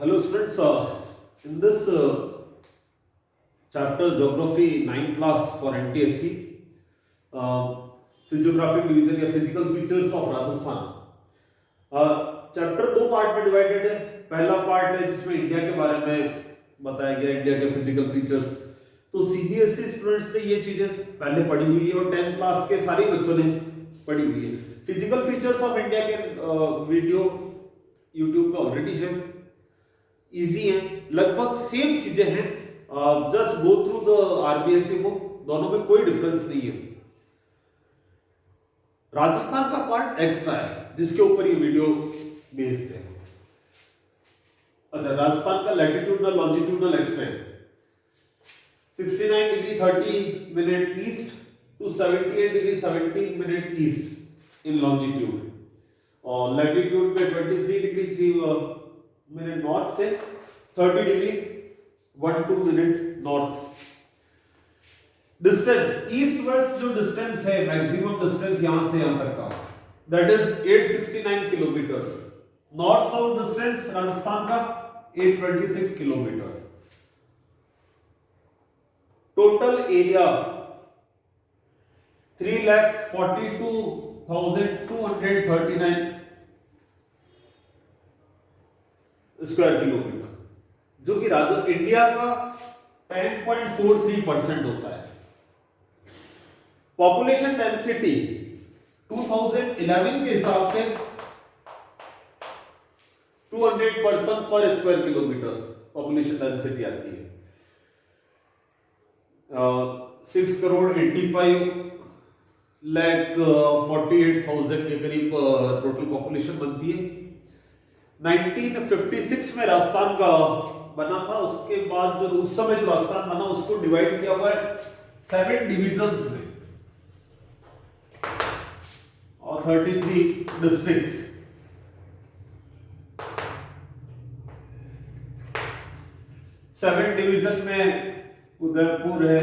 Hello students, in this chapter Geography 9th class for NTSC, Physiographic Division या Physical Features of Rajasthan, chapter दो part में divided है। पहला part है जिसमें इंडिया के बारे में बताया गया, इंडिया के फिजिकल फीचर्स। तो सीबीएसई स्टूडेंट्स ने ये चीजें पहले पढ़ी हुई है और 10th क्लास के सारे बच्चों ने पढ़ी हुई है। फिजिकल फीचर्स ऑफ इंडिया के वीडियो यूट्यूब पे ऑलरेडी है, इजी है, लगभग सेम चीजें हैं। Just go through the RBSC book, दोनों में कोई डिफरेंस नहीं है। राजस्थान का पार्ट एक्स्ट्रा है जिसके ऊपर ये वीडियो बेस्ड है। अच्छा, राजस्थान का latitudinal longitudinal extent 69 degree 30 minute east to 78 degree 17 minute east in longitude, और लैटिट्यूड में 23 डिग्री 3 मिनट नॉर्थ से 30 degree 12 minute north. Distance east west जो डिस्टेंस है, मैक्सिमम डिस्टेंस यहां से यहां तक का, that is 869 kilometre. North south distance Rajasthan का 826 kilometre. Total area 3,42,239 square kilometre, जो कि इंडिया का 10.43% होता है। पॉपुलेशन डेंसिटी 2011 के हिसाब से 200 पर्सन पर स्क्वायर किलोमीटर पॉपुलेशन डेंसिटी आती है। 6,85,48,000 के करीब टोटल पॉपुलेशन बनती है। 1956 में राजस्थान का बना था। उसके बाद जो उस समय जो राजस्थान बना उसको डिवाइड किया हुआ है 7 डिविजन्स में और 33 डिस्ट्रिक्ट्स। सेवन डिवीजन में उदयपुर है,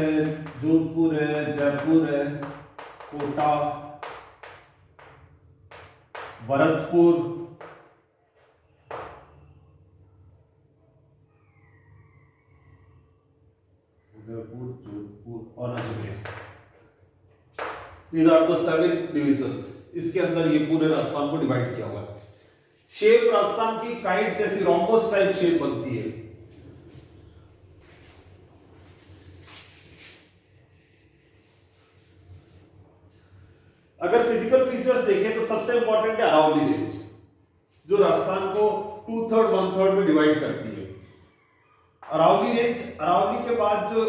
जोधपुर है, जयपुर है, कोटा, भरतपुर, उदयपुर, जोधपुर और Ajmer. These are the 7 divisions। इसके अंदर ये पूरे राजस्थान को डिवाइड किया हुआ है। शेप राजस्थान की काइट जैसी रोम्बस टाइप शेप बनती है। अगर फिजिकल फीचर्स देखें तो सबसे इंपॉर्टेंट है अरावली रेंज, जो राजस्थान को 2/3 1/3 में डिवाइड करती है। अरावली रेंज, अरावली के बाद जो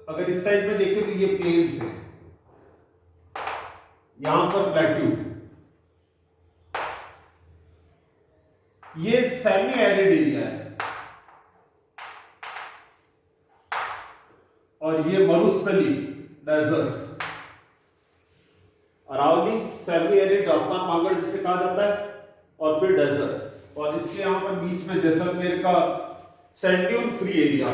अगर इस साइड में देखें तो ये प्लेन्स है, यहां पर प्लेट्यू, ये सेमी एरिड एरिया है, और ये मरुस्थली desert. Aravalli, semi arid, Rajasthan मांगड़ जिसे कहा जाता है, और फिर डेजर्ट, और इसके यहां पर बीच में जैसलमेर का sand dune free area.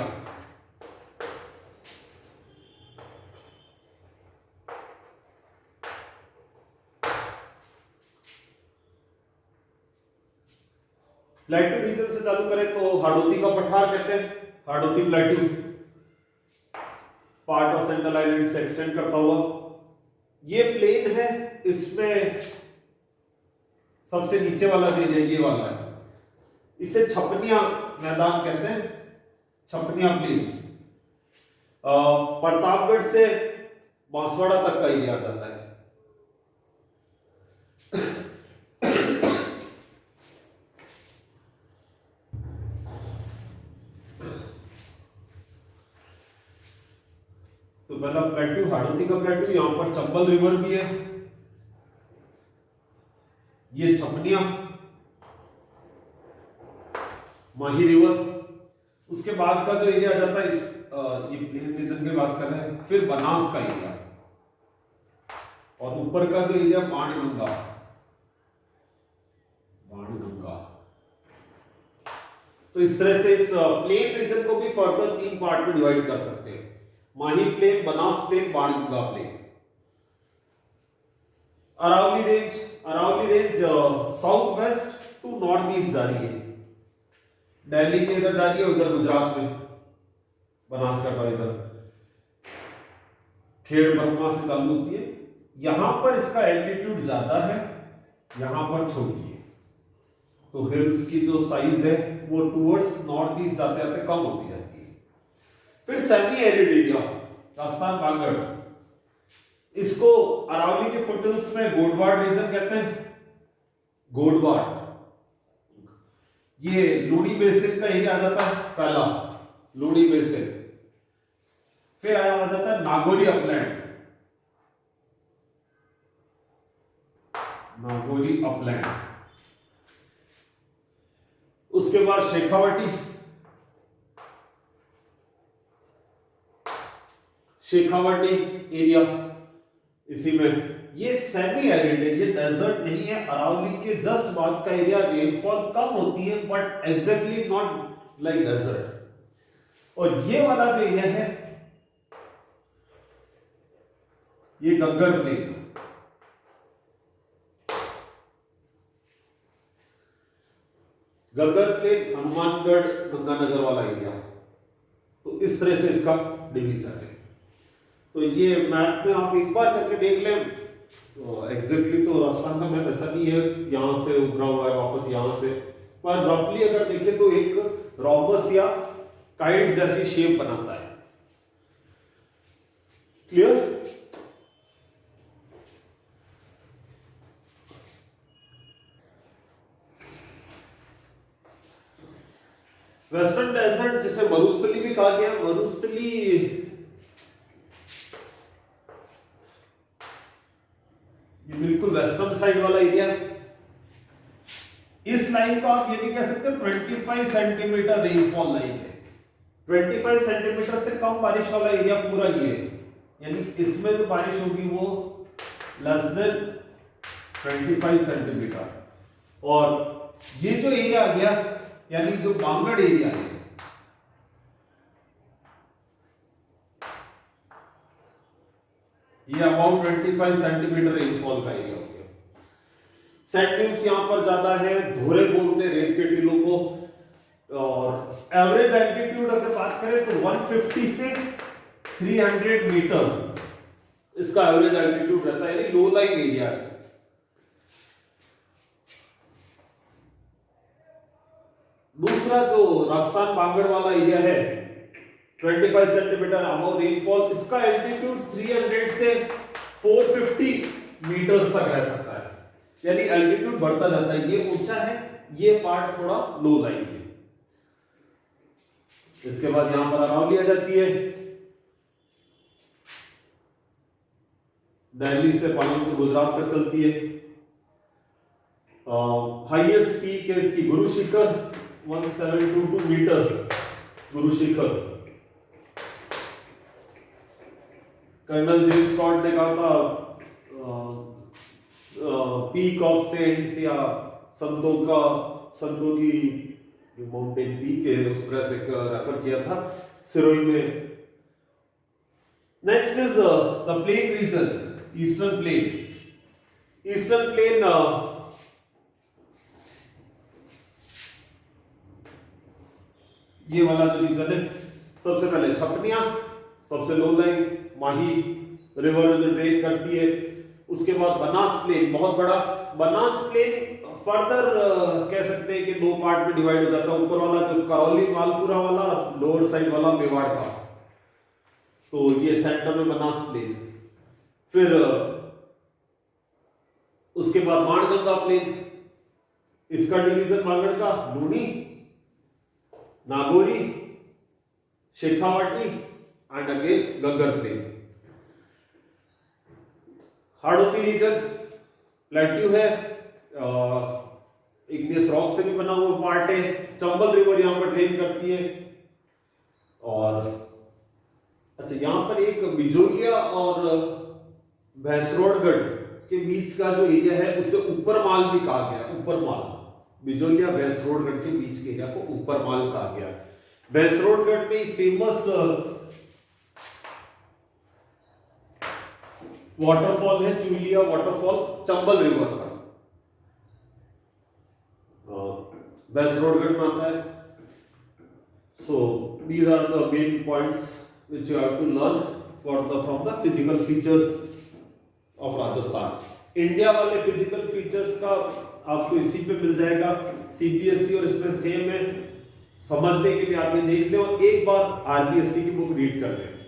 Plateau region से चालू करें तो हाड़ौती का पठार कहते हैं, Hadoti plateau, part of central island से एक्सटेंड करता हुआ। ये प्लेन है, इसमें सबसे नीचे वाला रेंज है, ये वाला है, इसे छपनिया मैदान कहते हैं, छपनिया प्लेन्स। प्रतापगढ़ से बांसवाड़ा तक का एरिया आ जाता है। तो पहला प्लेट्यू, हाड़ौती का प्लेट्यू, यहां पर चंबल रिवर भी है, ये छपनिया, माही रिवर। उसके बाद का जो एरिया आ जाता है, ये प्लेन रीजन की बात कर रहे हैं, फिर बनास का एरिया, और ऊपर का जो एरिया बाणगंगा, बाणगंगा। तो इस तरह से इस प्लेन रीजन को भी फर्दर 3 पार्ट में डिवाइड कर सकते हैं, Mahi plain, Banas plain, Banganga plain. Aravalli range south west to north east जा रही है। दिल्ली के इधर जा रही है, उधर गुजरात में बनासकांठा इधर खेड़ ब्रह्मा से चालू होती है। यहां पर इसका एल्टीट्यूड ज्यादा है, यहां पर छोटी है, तो हिल्स की जो साइज है वो टुवर्ड्स नॉर्थ ईस्ट जाते जाते कम होती जाती है। फिर semi arid area Rajasthan Bangar, इसको अरावली के फुटहिल्स में गोडवाड़ रीजन कहते हैं। गोडवाड़ ये लूनी बेसिन का एरिया आ जाता है, पहला लूनी बेसिन। फिर आया आ जाता है नागौरी अपलैंड, नागौरी अपलैंड। उसके बाद शेखावटी, शेखावटी एरिया इसी में। ये सेमी एरिड है, ये डेजर्ट नहीं है। अरावली के जस्ट बाद का एरिया रेनफॉल कम होती है, but exactly not like desert. और ये वाला जो एरिया है ये गग्गर प्लेन, गग्गर प्लेन हनुमानगढ़ गंगानगर वाला एरिया। तो इस तरह से इसका डिवीजन है। तो ये मैप में आप एक बार करके देख लें, तो एग्जैक्टली तो राजस्थान का मैप ऐसा नहीं है यहां से उभरा हुआ है वापस यहां से, पर रफली अगर देखें तो एक रॉबस या काइट जैसी शेप बनाता है। क्लियर? वेस्टर्न डेजर्ट जिसे मरुस्थली भी कहा गया, मरुस्थली ये बिल्कुल वेस्टर्न साइड वाला एरिया। इस लाइन को आप ये भी कह सकते हो 25 सेंटीमीटर रेनफॉल लाइन है। 25 सेंटीमीटर से कम बारिश वाला एरिया पूरा ये है, यानी इसमें जो बारिश होगी वो लेस देन 25 सेंटीमीटर। और ये जो एरिया आ गया यानी जो बांगड़ एरिया है, ये अबाउट 25 सेंटीमीटर रेनफॉल का एरिया हो गया। सैंड ड्यून्स यहां पर ज्यादा है, धोरे बोलते हैं रेत के टीलों को। और एवरेज एल्टीट्यूड अगर बात करें तो 150 से 300 मीटर इसका एवरेज एल्टीट्यूड रहता है, यानी लो लाइन एरिया है। दूसरा जो राजस्थान बांगड़ वाला एरिया है 25 सेंटीमीटर अबव रेनफॉल, इसका एल्टीट्यूड 300 से 450 मीटर्स तक रह सकता है, यानी एल्टीट्यूड बढ़ता जाता है। ये ऊंचा है, ये पार्ट थोड़ा लो लाइन है। इसके बाद यहां पर अरावली आ जाती है, दिल्ली से पालनपुर गुजरात तक चलती है। हाईएस्ट पीक है इसकी Guru Shikhar 1722 metre, Guru Shikhar. Colonel James Scott ने कहा था पीक ऑफ सेंट्स या संतों की जो माउंटेन पीक है उस तरह से रेफर किया था सिरोही में। Next is the plain region, eastern plane. Eastern plane ये वाला जो रीजन है, सबसे पहले छपनिया, सबसे लो लाइन, माही रिवर जो ड्रेन करती है। उसके बाद बनास प्लेन, बहुत बड़ा बनास प्लेन फर्दर कह सकते हैं कि दो पार्ट में डिवाइड हो जाता है। ऊपर वाला जो करौली मालपुरा वाला, लोअर साइड वाला मेवाड़ का, तो ये सेंटर में बनास प्लेन। फिर उसके बाद माणगंगा प्लेन, इसका डिवीजन बांगड़ का Luni, Nagauri, Shekhawati and again Ghaggar plain. Hadoti region plateau है, इग्नियस रॉक से भी बना हुआ पार्ट है। चंबल रिवर यहां पर ड्रेन करती है। और अच्छा, यहां पर एक बिजोलिया और भैंसरोडगढ़ के बीच का जो एरिया है उसे ऊपर माल भी कहा गया। ऊपर माल, बिजोलिया भैंसरोडगढ़ के बीच के एरिया को ऊपर माल कहा गया। भैंसरोडगढ़ में फेमस वाटरफॉल है चूलिया वाटरफॉल, चंबल रिवर का, भैंसरोडगढ़ में आता है। So these are the main points which you have to learn from the physical features of Rajasthan. India वाले फिजिकल फीचर्स का आपको इसी पे मिल जाएगा सीबीएसई, और इसमें सेम है। समझने के लिए आप ये देख लें और एक बार आरबीएसई की बुक रीड कर लें।